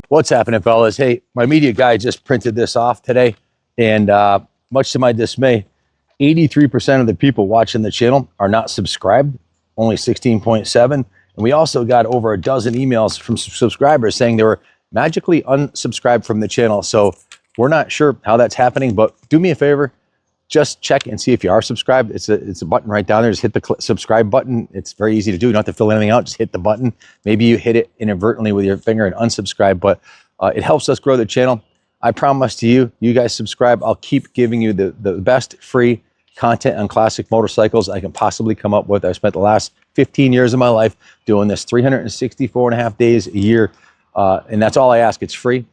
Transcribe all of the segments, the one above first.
What's happening, fellas? Hey, my media guy just printed this off today, and much to my dismay, 83% of the people watching the channel are not subscribed, only 16.7. And we also got over a dozen emails from subscribers saying they were magically unsubscribed from the channel. So we're not sure how that's happening, but do me a favor, just check and see if you are subscribed. It's a button right down there. Just hit the subscribe button. It's very easy to do. You don't have to fill anything out. Just hit the button. Maybe you hit it inadvertently with your finger and unsubscribe, but it helps us grow the channel. I promise to you, you guys subscribe, I'll keep giving you the best free content on classic motorcycles I can possibly come up with. I spent the last 15 years of my life doing this 364 and a half days a year. And that's all I ask. It's free,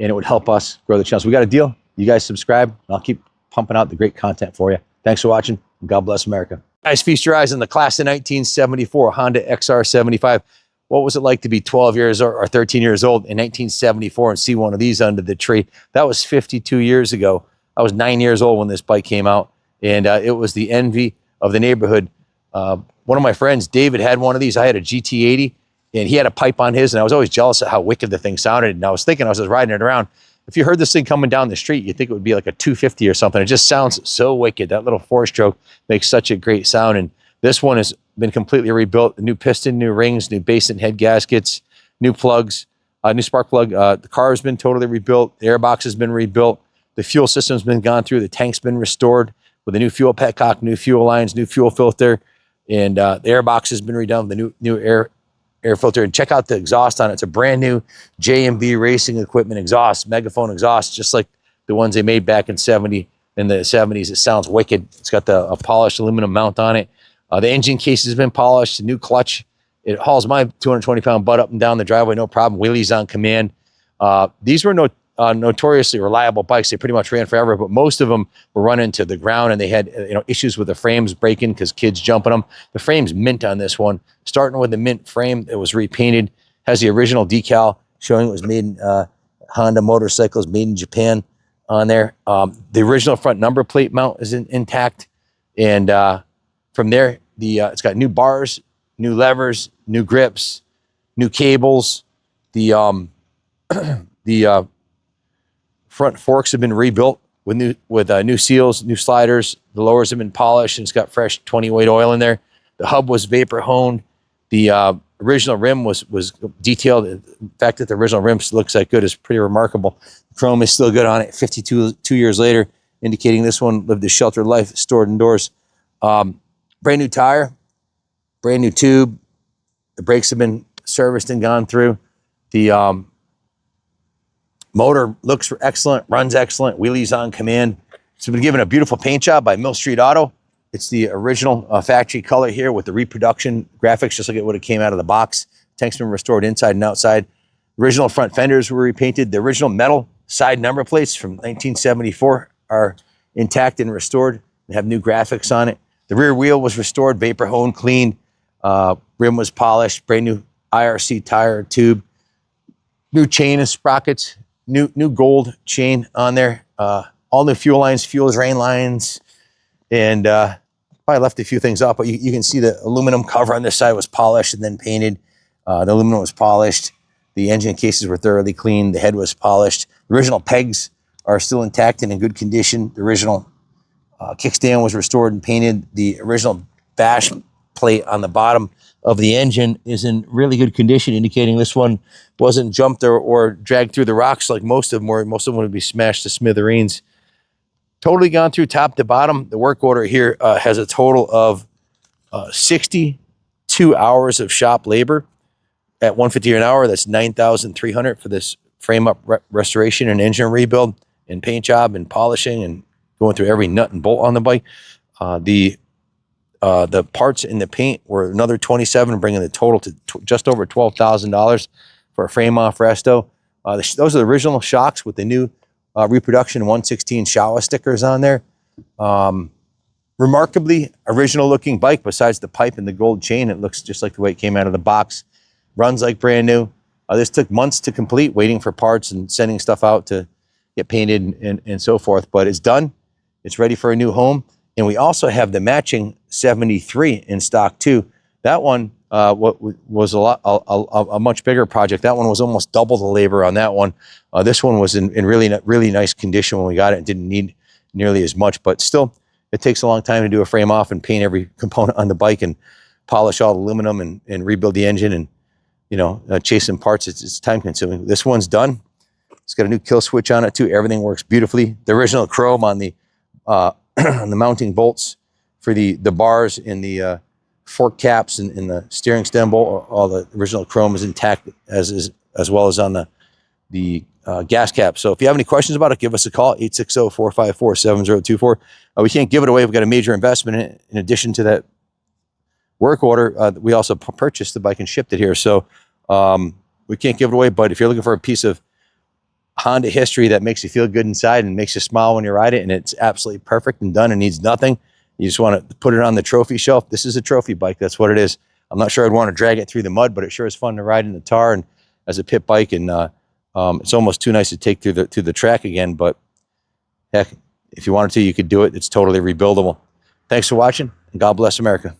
and it would help us grow the channel. So we got a deal. You guys subscribe, and I'll keep pumping out the great content for you. Thanks for watching, and God bless America. Guys, feast your eyes on the class of 1974 Honda XR75. What was it like to be 12 years or 13 years old in 1974 and see one of these under the tree? That was 52 years ago. I was 9 years old when this bike came out, and it was the envy of the neighborhood. One of my friends, David, had one of these. I had a GT80, and he had a pipe on his, and I was always jealous of how wicked the thing sounded. And I was thinking, I was just riding it around, if you heard this thing coming down the street, you'd think it would be like a 250 or something. It just sounds so wicked. That little four-stroke makes such a great sound. And this one has been completely rebuilt. New piston, new rings, new base and head gaskets, new plugs, new spark plug. The car has been totally rebuilt. The airbox has been rebuilt. The fuel system's been gone through. The tank's been restored with a new fuel petcock, new fuel lines, new fuel filter. And the airbox has been redone with the new air filter. And check out the exhaust on it. It's a brand new J&B racing equipment exhaust, megaphone exhaust, just like the ones they made back in the 70s. It sounds wicked. It's got a polished aluminum mount on it. The engine case has been polished, a new clutch. It hauls my 220-pound butt up and down the driveway, no problem. Wheelies on command. These were notoriously reliable bikes. They pretty much ran forever, but most of them were running to the ground, and they had issues with the frames breaking because kids jumping them. The frame's mint on this one. Starting with the mint frame, it was repainted. Has the original decal showing it was made in Honda motorcycles, made in Japan on there. The original front number plate mount is intact, and from there, it's got new bars, new levers, new grips, new cables. The front forks have been rebuilt with new seals, new sliders. The lowers have been polished, and it's got fresh 20-weight oil in there. The hub was vapor honed. The original rim was detailed. The fact that the original rim looks that good is pretty remarkable. The chrome is still good on it 52 years later, indicating this one lived a sheltered life, stored indoors. Brand new tire, brand new tube. The brakes have been serviced and gone through. The motor looks excellent, runs excellent, wheelies on command. It's been given a beautiful paint job by Mill Street Auto. It's the original factory color here with the reproduction graphics, just like it would have came out of the box. Tank's been restored inside and outside. Original front fenders were repainted. The original metal side number plates from 1974 are intact and restored. They have new graphics on it. The rear wheel was restored, vapor honed, cleaned. Rim was polished, brand new IRC tire tube. New chain and sprockets, new gold chain on there. All new fuel lines, fuel drain lines, and probably left a few things off, but you can see the aluminum cover on this side was polished and then painted. The aluminum was polished. The engine cases were thoroughly cleaned. The head was polished. The original pegs are still intact and in good condition. The original kickstand was restored and painted. The original bash plate on the bottom of the engine is in really good condition, indicating this one wasn't jumped or dragged through the rocks like most of them were. Most of them would be smashed to smithereens. Totally gone through top to bottom. The work order here has a total of 62 hours of shop labor at $150 an hour. That's $9,300 for this frame up restoration and engine rebuild and paint job and polishing and going through every nut and bolt on the bike. The parts in the paint were another $27, bringing the total to just over $12,000 for a frame off resto. Those are the original shocks with the new reproduction 116 Showa stickers on there. Remarkably original looking bike. Besides the pipe and the gold chain, it looks just like the way it came out of the box. Runs like brand new. This took months to complete, waiting for parts and sending stuff out to get painted and so forth. But it's done. It's ready for a new home. And we also have the matching 73 in stock too. That one what was a much bigger project. That one was almost double the labor on that one. This one was in really nice condition when we got it. It didn't need nearly as much, but still, it takes a long time to do a frame off and paint every component on the bike and polish all the aluminum and rebuild the engine and, you know, chase some parts. It's time consuming. This one's done. It's got a new kill switch on it too. Everything works beautifully. The original chrome on the on the mounting bolts for the bars in the fork caps and in the steering stem bolt, all the original chrome is intact as well as on the gas cap. So if you have any questions about it, give us a call, 860-454-7024. We can't give it away. We've got a major investment in it. In addition to that work order, we also purchased the bike and shipped it here. So we can't give it away, but if you're looking for a piece of Honda history that makes you feel good inside and makes you smile when you ride it, and it's absolutely perfect and done and needs nothing, you just want to put it on the trophy shelf. This is a trophy bike. That's what it is. I'm not sure I'd want to drag it through the mud, but it sure is fun to ride in the tar and as a pit bike. And it's almost too nice to take through the track again. But heck, if you wanted to, you could do it. It's totally rebuildable. Thanks for watching, and God bless America.